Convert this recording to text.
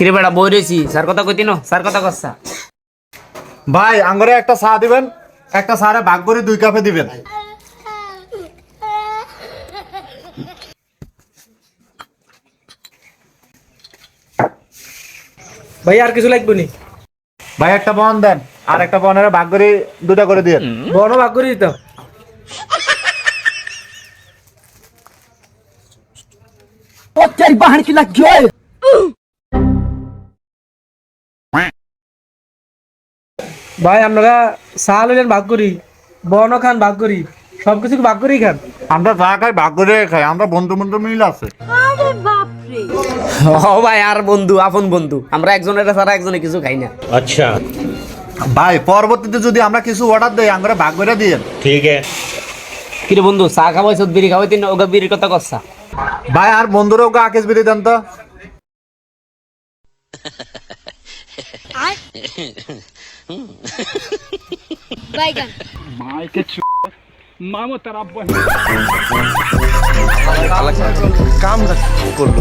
কিরে বেড়া বই রয়েছি স্যার কথা কইতি নো স্যার কথা কচ্ছা ভাই আঙ্গরে একটা চা দিবেন, একটা চারে ভাগ করে 2 কাপে দিবেন। ভাই আর কিছু লাগবে নি? ভাই একটা বন দেন, আর একটা বনের ভাগ করে 2টা করে দিয়েন। বড় ভাগ করে দিতাম। ভাই আপনারা চা লইলেন ভাগ করি, বনও খান ভাগ করি, সবকিছু ভাগ করেই খান। আমরা চা খাই ভাগ করে খাই, আমরা বন্ধু বন্ধু মিল আছে। ও ভাই আর বন্ধু আপন বন্ধু আমরা একজনের ছাড়া একজনে কিছু খাই না। अच्छा ভাই পরবর্তীতে যদি আমরা কিছু অর্ডার দেই আঙ্গরে ভাগ করে দিয়েন। ठीक है। কিরে বন্ধু চা খাওয়াইছ বিড়ি খাওয়াইতি না ওগা বিড়ির কথা কচ্ছা ভাই আর বন্ধুরও ওকে আকেশ বিড়ি দেন তো। बैगन কাম করলো